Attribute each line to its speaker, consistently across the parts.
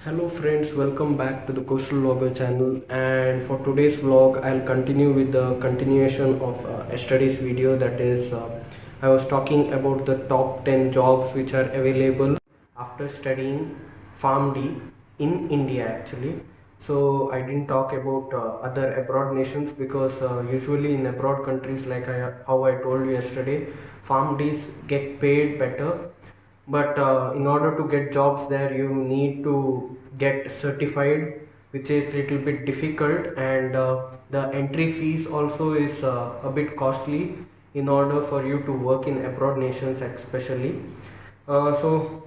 Speaker 1: Hello friends, welcome back to the Coastal Vlogger channel, and for today's vlog I'll continue with the continuation of yesterday's video. That is, I was talking about the top 10 jobs which are available after studying PharmD in India actually. So I didn't talk about other abroad nations because usually in abroad countries, like how I told you yesterday, PharmDs get paid better, but in order to get jobs there you need to get certified, which is little bit difficult, and the entry fees also is a bit costly in order for you to work in abroad nations especially. So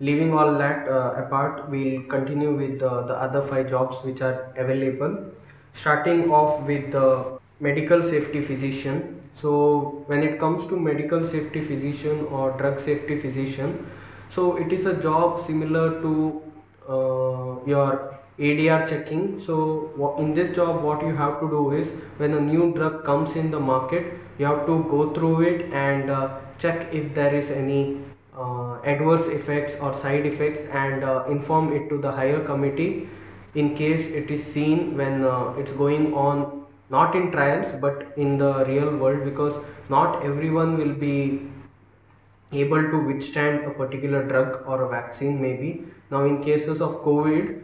Speaker 1: leaving all that apart, we'll continue with the other five jobs which are available, starting off with the medical safety physician. So when it comes to medical safety physician or drug safety physician, so it is a job similar to your ADR checking. So in this job what you have to do is, when a new drug comes in the market, you have to go through it and check if there is any adverse effects or side effects, and inform it to the higher committee in case it is seen when it's going on, not in trials but in the real world, because not everyone will be able to withstand a particular drug or a vaccine maybe. Now in cases of COVID,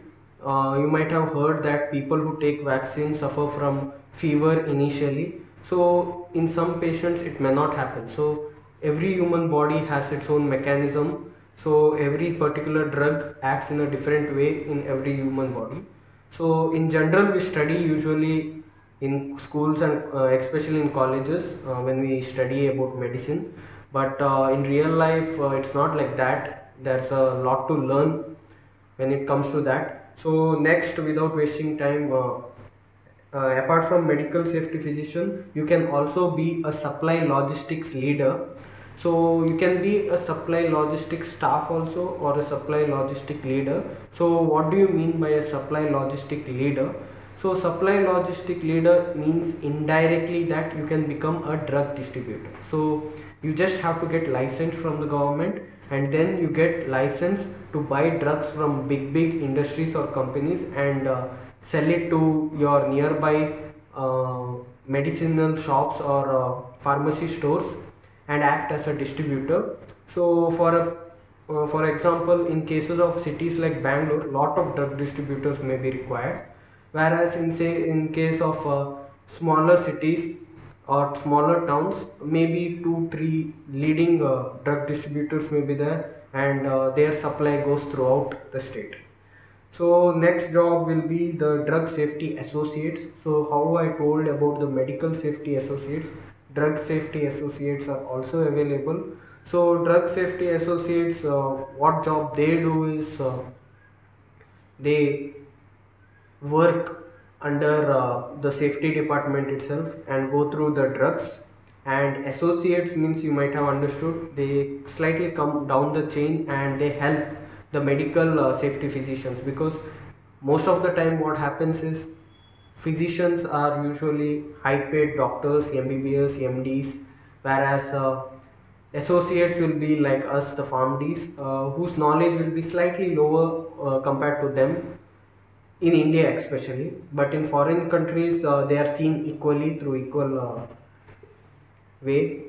Speaker 1: you might have heard that people who take vaccines suffer from fever initially. So in some patients it may not happen. So every human body has its own mechanism. So every particular drug acts in a different way in every human body. So in general we study usually in schools and especially in colleges when we study about medicine, but in real life it's not like that. There's a lot to learn when it comes to that. So next, without wasting time, apart from medical safety physician, you can also be a supply logistics leader. So you can be a supply logistics staff also, or a supply logistic leader. So what do you mean by a supply logistic leader? So supply logistic leader means indirectly that you can become a drug distributor. So you just have to get license from the government, and then you get license to buy drugs from big industries or companies, and sell it to your nearby medicinal shops or pharmacy stores, and act as a distributor. So for example, in cases of cities like Bangalore, lot of drug distributors may be required, whereas in case of smaller cities or smaller towns, maybe 2 3 leading drug distributors may be there, and their supply goes throughout the state. So next job will be the drug safety associates. So how I told about the medical safety associates, drug safety associates are also available. So drug safety associates, what job they do is, they work under the safety department itself and go through the drugs. And associates means, you might have understood, they slightly come down the chain and they help the medical safety physicians, because most of the time what happens is, physicians are usually high paid doctors, MBBS, MDs, whereas associates will be like us, the PharmDs, whose knowledge will be slightly lower compared to them in India especially, but in foreign countries they are seen equally through equal way.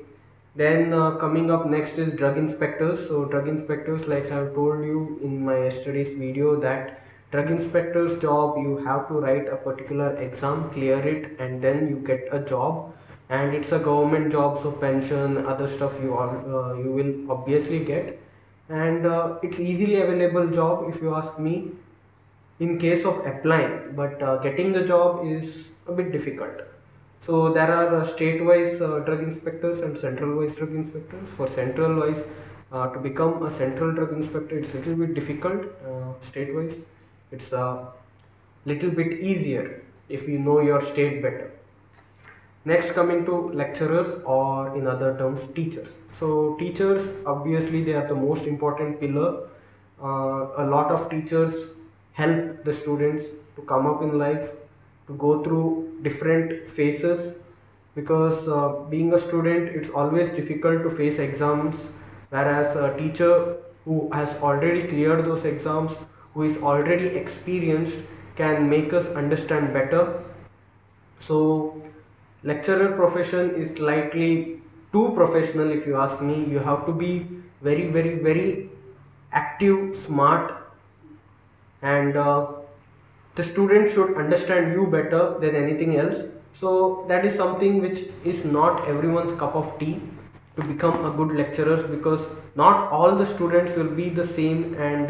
Speaker 1: Then coming up next is drug inspectors. So drug inspectors, like I have told you in my yesterday's video, that drug inspector's job, you have to write a particular exam, clear it, and then you get a job. And it's a government job, so pension, other stuff you will obviously get, and it's easily available job if you ask me in case of applying, but getting the job is a bit difficult. So there are state-wise drug inspectors and central-wise drug inspectors. For central-wise, to become a central drug inspector, it's a little bit difficult. State-wise, it's a little bit easier if you know your state better. Next, coming to lecturers, or in other terms, teachers. So teachers, obviously they are the most important pillar. A lot of teachers help the students to come up in life, to go through different phases, because being a student, it's always difficult to face exams, whereas a teacher who has already cleared those exams, who is already experienced can make us understand better. So lecturer profession is slightly too professional if you ask me. You have to be very active, smart, and the student should understand you better than anything else. So that is something which is not everyone's cup of tea to become a good lecturers, because not all the students will be the same, and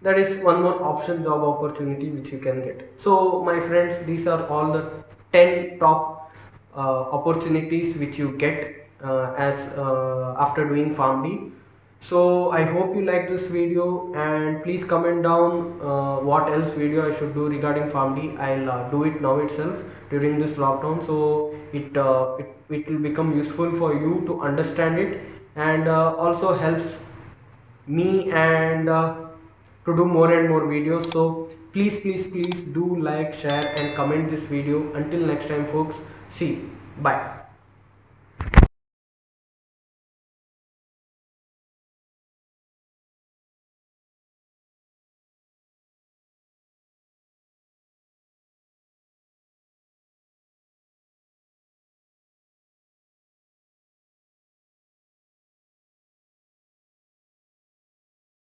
Speaker 1: that is one more option, job opportunity which you can get. So my friends, these are all the 10 top opportunities which you get as after doing PharmD. So I hope you like this video, and please comment down what else video I should do regarding PharmD. I'll do it now itself during this lockdown, so it will become useful for you to understand it, and also helps me and to do more and more videos. So please do like, share and comment this video. Until next time folks, see, bye.